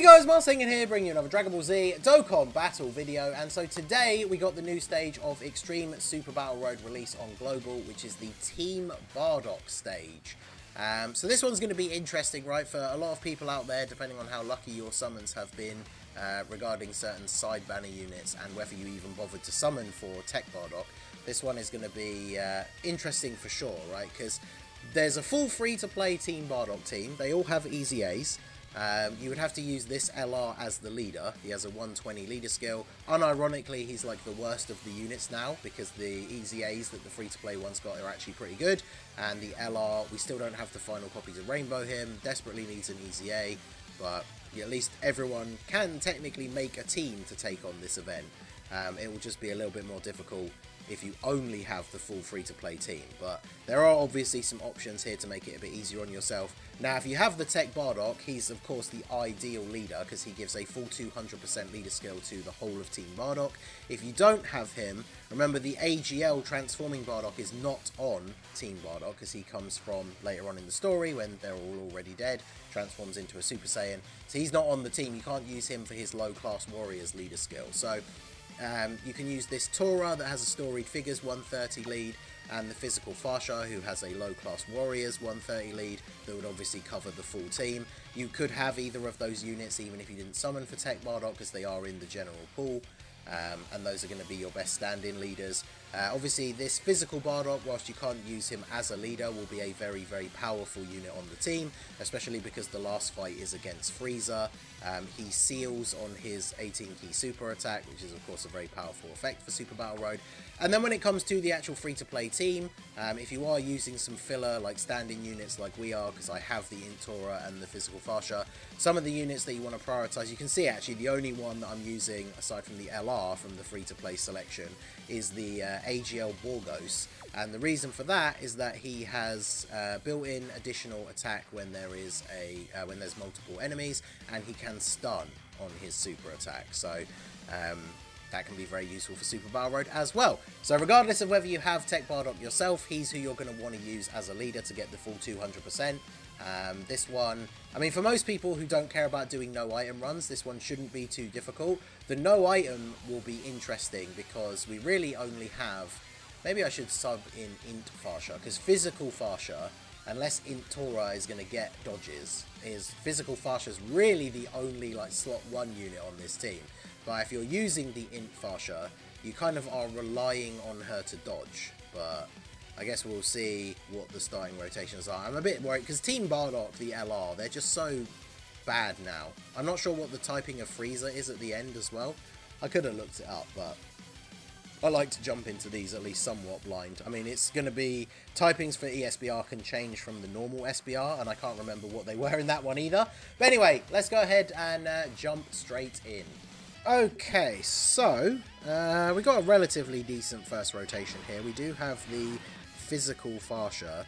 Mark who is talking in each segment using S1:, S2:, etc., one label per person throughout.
S1: Hey guys, Mars Singing here, bringing you another Dragon Ball Z Dokkan battle video. And so today we got the new stage of Extreme Super Battle Road release on Global, which is the Team BARDOCK stage. So this one's going to be interesting, right, for a lot of people out there, depending on how lucky your summons have been regarding certain side banner units and whether you even bothered to summon for Tech BARDOCK. This one is going to be interesting for sure, right, because there's a full free-to-play Team BARDOCK team. They all have easy A's. You would have to use this LR as the leader. He has a 120 leader skill. Unironically, he's like the worst of the units now because the easy A's that the free-to-play ones got are actually pretty good. And the LR, we still don't have the final copies of Rainbow him. Desperately needs an easy A, but at least everyone can technically make a team to take on this event. It will just be a little bit more difficult if you only have the full free-to-play team, but there are obviously some options here to make it a bit easier on yourself. Now, if you have the Tech BARDOCK, he's of course the ideal leader because he gives a full 200% leader skill to the whole of Team BARDOCK. If you don't have him, remember the AGL transforming BARDOCK is not on Team BARDOCK because he comes from later on in the story when they're all already dead, transforms into a Super Saiyan. So he's not on the team. You can't use him for his low-class warriors leader skill. So you can use this Tora that has a storied figures 130 lead, and the physical Fasha who has a low class warriors 130 lead that would obviously cover the full team. You could have either of those units even if you didn't summon for Tech BARDOCK because they are in the general pool. And those are going to be your best stand-in leaders. Obviously, this physical BARDOCK, whilst you can't use him as a leader, will be a very, very powerful unit on the team, especially because the last fight is against Frieza. He seals on his 18-key super attack, which is, of course, a very powerful effect for Super Battle Road. And then when it comes to the actual free-to-play team, if you are using some filler, like stand-in units like we are, because I have the Intora and the physical Fasha, some of the units that you want to prioritize, you can see actually the only one that I'm using, aside from the LR from the free-to-play selection, is the AGL Borgos. And the reason for that is that he has built-in additional attack when there is when there's multiple enemies, and he can stun on his super attack. So that can be very useful for Super Battle Road as well. So regardless of whether you have Tech BARDOCK yourself, he's who you're going to want to use as a leader to get the full 200%. This one, I mean, for most people who don't care about doing no item runs, this one shouldn't be too difficult. The no item will be interesting because we really only have, maybe I should sub in Int Fasha, because physical Fasha, unless Int Tora is going to get dodges, physical Fasha is really the only like slot 1 unit on this team. But if you're using the Int Fasha, you kind of are relying on her to dodge, but I guess we'll see what the starting rotations are. I'm a bit worried because Team BARDOCK, the LR, they're just so bad now. I'm not sure what the typing of Frieza is at the end as well. I could have looked it up, but I like to jump into these at least somewhat blind. I mean, it's going to be typings for ESBR can change from the normal SBR, and I can't remember what they were in that one either. But anyway, let's go ahead and jump straight in. Okay, so we got a relatively decent first rotation here. We do have the physical Fasha.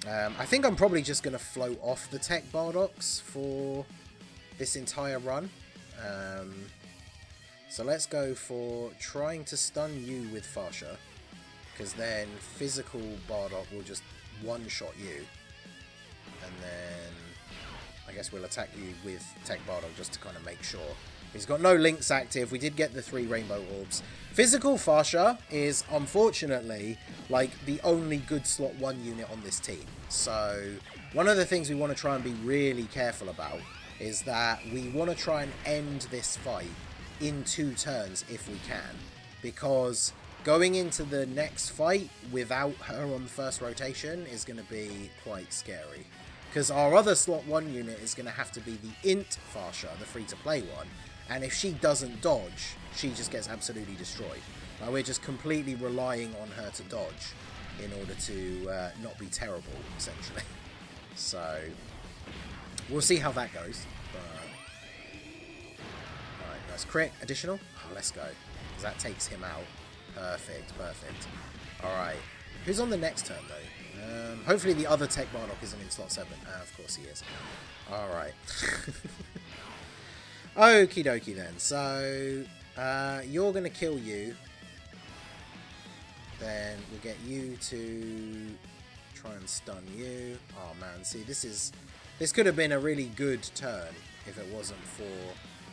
S1: I think I'm probably just going to float off the Tech BARDOCKs for this entire run. So let's go for trying to stun you with Fasha, because then physical BARDOCK will just one-shot you. And then I guess we'll attack you with Tech BARDOCK just to kind of make sure. He's got no links active. We did get the 3 rainbow orbs. Physical Fasha is, unfortunately, like the only good slot 1 unit on this team. So one of the things we want to try and be really careful about is that we want to try and end this fight in 2 turns if we can. Because going into the next fight without her on the first rotation is going to be quite scary. Because our other slot 1 unit is going to have to be the Int Fasha, the free-to-play one. And if she doesn't dodge, she just gets absolutely destroyed. Like, we're just completely relying on her to dodge in order to not be terrible, essentially. So we'll see how that goes. Alright, nice crit. Additional? Oh, let's go. Because that takes him out. Perfect, perfect. Alright. Who's on the next turn, though? Hopefully the other Tech BARDOCK isn't in slot 7. Of course he is. Alright. Okie dokie then. So, you're going to kill you. Then we'll get you to try and stun you. Oh man, see, this could have been a really good turn if it wasn't for...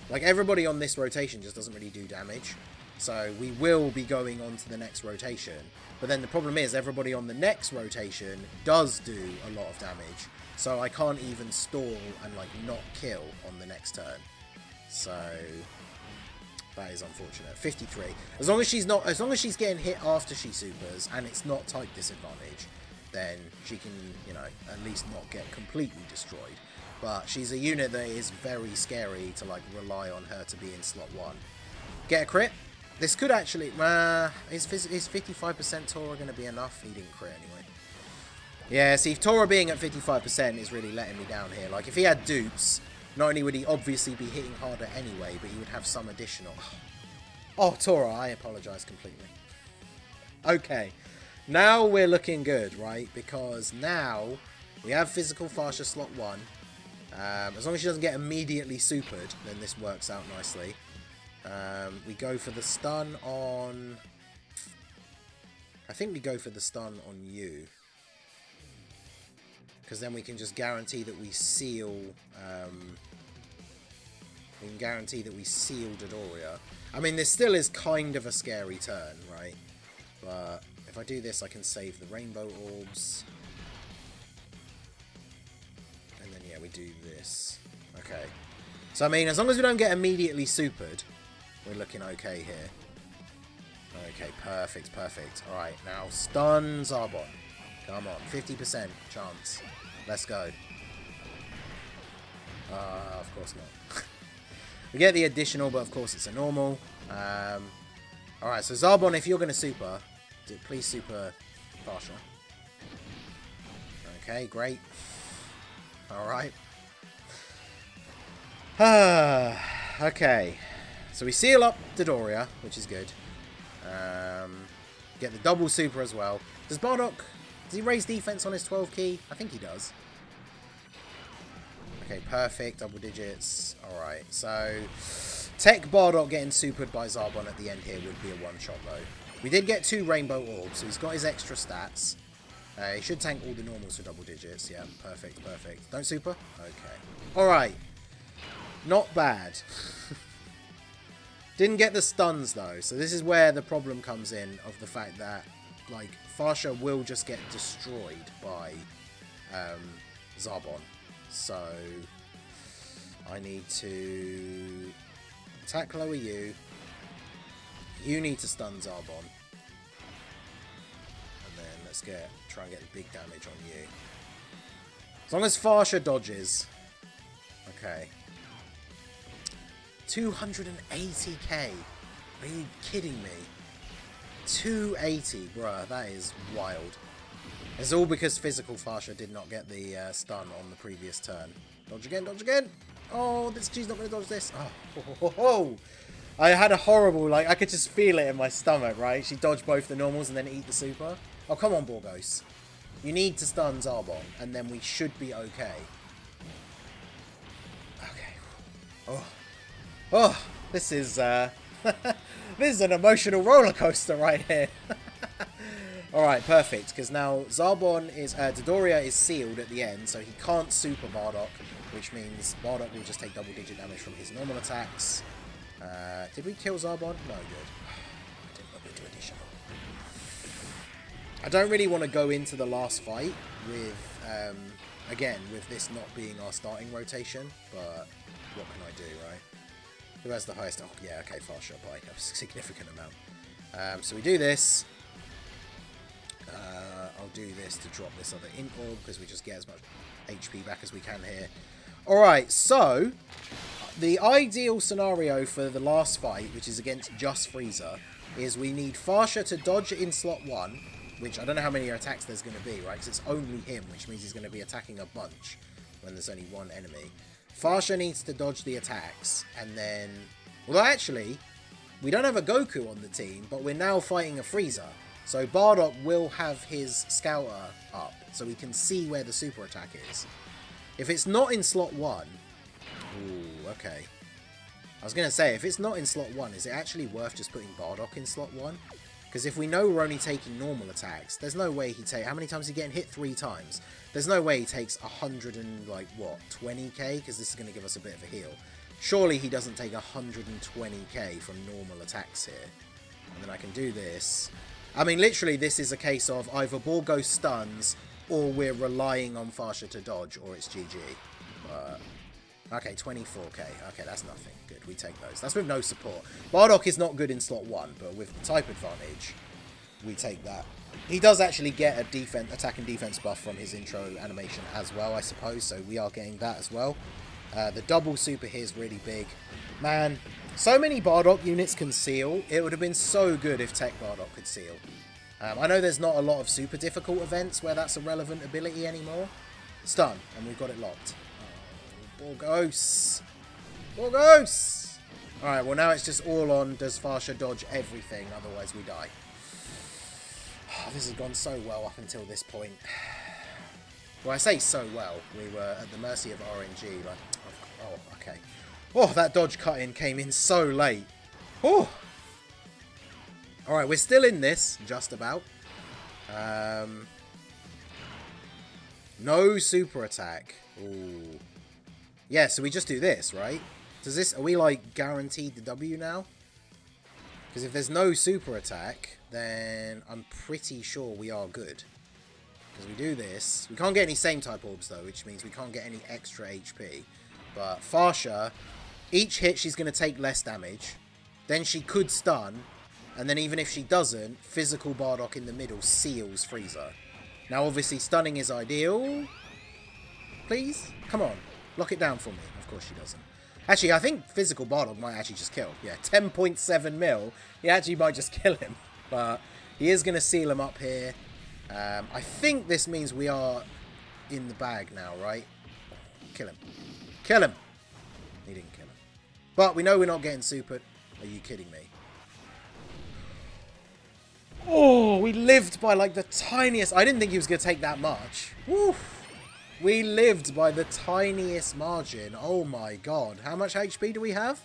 S1: Like, everybody on this rotation just doesn't really do damage. So we will be going on to the next rotation. But then the problem is everybody on the next rotation does do a lot of damage. So I can't even stall and, like, not kill on the next turn. So that is unfortunate. 53. As long as she's getting hit after she supers and it's not type disadvantage, then she can, you know, at least not get completely destroyed. But she's a unit that is very scary to, like, rely on her to be in slot 1. Get a crit. This could actually... is 55% Tora going to be enough? He didn't crit anyway. Yeah, see, Tora being at 55% is really letting me down here. Like, if he had dupes, not only would he obviously be hitting harder anyway, but he would have some additional... Oh, Tora, I apologise completely. Okay, now we're looking good, right? Because now we have physical Farsha slot 1. As long as she doesn't get immediately supered, then this works out nicely. We go for the stun on... I think we go for the stun on you. Because then we can just guarantee that we seal... we can guarantee that we seal Dodoria. I mean, this still is kind of a scary turn, right? But if I do this, I can save the rainbow orbs. And then, yeah, we do this. Okay. So, I mean, as long as we don't get immediately supered, we're looking okay here. Okay, perfect, perfect. Alright, now stun Zarbon. Come on, 50% chance. Let's go. Of course not. We get the additional, but of course it's a normal. Alright, so Zarbon, if you're going to super, please super Farsha. Okay, great. Alright. Okay. So we seal up Dodoria, which is good. Get the double super as well. Does BARDOCK... Does he raise defense on his 12 key? I think he does. Okay, perfect. Double digits. Alright, so... Tech BARDOCK getting supered by Zarbon at the end here would be a one-shot, though. We did get 2 rainbow orbs, so he's got his extra stats. He should tank all the normals for double digits. Yeah, perfect, perfect. Don't super? Okay. Alright. Not bad. Didn't get the stuns, though. So this is where the problem comes in of the fact that, like, Farsha will just get destroyed by Zarbon. So I need to attack lower you. You need to stun Zarbon. And then let's try and get the big damage on you. As long as Farsha dodges. Okay. 280k. Are you kidding me? 280, bruh. That is wild. It's all because physical Farsha did not get the stun on the previous turn. Dodge again, dodge again. Oh, she's not going to dodge this. Oh. I had a horrible, like, I could just feel it in my stomach, right? She dodged both the normals and then eat the super. Oh, come on, Borgos. You need to stun Zarbon, and then we should be okay. Okay. Oh, this is this is an emotional roller coaster right here. Alright, perfect, because now Zarbon is, Dodoria is sealed at the end, so he can't super BARDOCK, which means BARDOCK will just take double digit damage from his normal attacks. Did we kill Zarbon? No, good. I didn't want to do additional. I don't really want to go into the last fight with, again, with this not being our starting rotation, but what can I do, right? Who has the highest? Oh, yeah, okay, Farsha by a significant amount. So we do this. I'll do this to drop this other int orb because we just get as much HP back as we can here. Alright, so the ideal scenario for the last fight, which is against just Frieza, is we need Farsha to dodge in slot 1, which I don't know how many attacks there's going to be, right? Because it's only him, which means he's going to be attacking a bunch when there's only one enemy. Farsha needs to dodge the attacks, and then... Well, actually, we don't have a Goku on the team, but we're now fighting a Frieza. So BARDOCK will have his Scouter up, so we can see where the super attack is. If it's not in slot 1... Ooh, okay. I was going to say, if it's not in slot 1, is it actually worth just putting BARDOCK in slot 1? Because if we know we're only taking normal attacks, there's no way he takes... How many times is he getting hit? 3 times. There's no way he takes 100 and, like, what, 20k? Because this is going to give us a bit of a heal. Surely he doesn't take 120k from normal attacks here. And then I can do this. I mean, literally, this is a case of either ball goes stuns, or we're relying on Farsha to dodge, or it's GG. Okay, 24k. Okay, that's nothing. Good, we take those. That's with no support. Bardock is not good in slot 1, but with the type advantage, we take that. He does actually get a attack and defense buff from his intro animation as well, I suppose, so we are getting that as well. The double super here is really big. Man, so many Bardock units can seal. It would have been so good if Tech Bardock could seal. I know there's not a lot of super difficult events where that's a relevant ability anymore. Stun, and we've got it locked. Oh, Borgos! Borgos! Alright, well now it's just all on, does Farsha dodge everything, otherwise we die. Oh, this has gone so well up until this point. Well, I say so well. We were at the mercy of RNG. Like, oh, okay. Oh, that dodge cut-in came in so late. Oh! Alright, we're still in this, just about. No super attack. Ooh. Yeah, so we just do this, right? Does this... Are we, like, guaranteed the W now? Because if there's no super attack, then I'm pretty sure we are good. Because we do this. We can't get any same type orbs, though, which means we can't get any extra HP. But Farsha, each hit she's going to take less damage. Then she could stun. And then even if she doesn't, physical Bardock in the middle seals Frieza. Now, obviously, stunning is ideal. Please? Come on. Lock it down for me. Of course she doesn't. Actually, I think physical Bardock might actually just kill. Yeah, 10.7 mil. He actually might just kill him. But he is going to seal him up here. I think this means we are in the bag now, right? Kill him. Kill him! He didn't kill him. But we know we're not getting supered. Are you kidding me? Oh, we lived by like the tiniest... I didn't think he was going to take that much. Woof. We lived by the tiniest margin. Oh my god. How much HP do we have?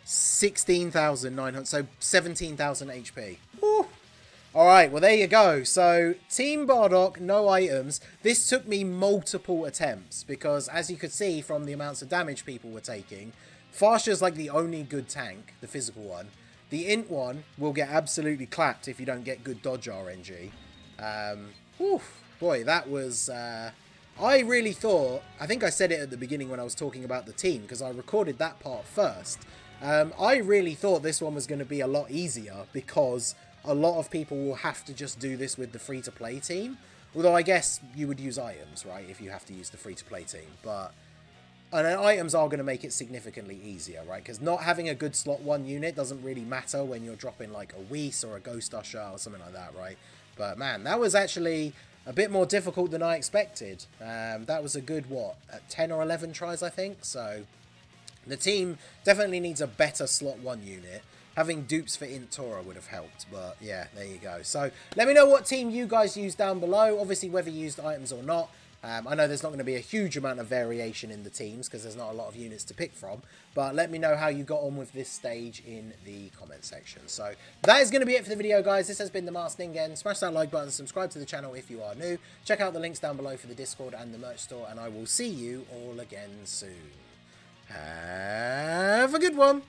S1: 16,900. So 17,000 HP. Woo. Alright, well there you go. So, Team Bardock, no items. This took me multiple attempts because, as you could see from the amounts of damage people were taking, Farsha's like the only good tank, the physical one. The int one will get absolutely clapped if you don't get good dodge RNG. Boy, that was... I really thought... I think I said it at the beginning when I was talking about the team, because I recorded that part first. I really thought this one was going to be a lot easier, because a lot of people will have to just do this with the free-to-play team. Although I guess you would use items, right, if you have to use the free-to-play team. But... And items are going to make it significantly easier, right? Because not having a good slot 1 unit doesn't really matter when you're dropping like a Whis or a Ghost Usher or something like that, right? But man, that was actually a bit more difficult than I expected. That was a good, what, 10 or 11 tries, I think? So the team definitely needs a better slot 1 unit. Having dupes for Int Tora would have helped, but yeah, there you go. So let me know what team you guys used down below, obviously whether you used items or not. I know there's not going to be a huge amount of variation in the teams because there's not a lot of units to pick from, but let me know how you got on with this stage in the comment section. So that is going to be it for the video, guys. This has been the Masked Ningen. Smash that like button, subscribe to the channel if you are new. Check out the links down below for the Discord and the merch store, and I will see you all again soon. Have a good one.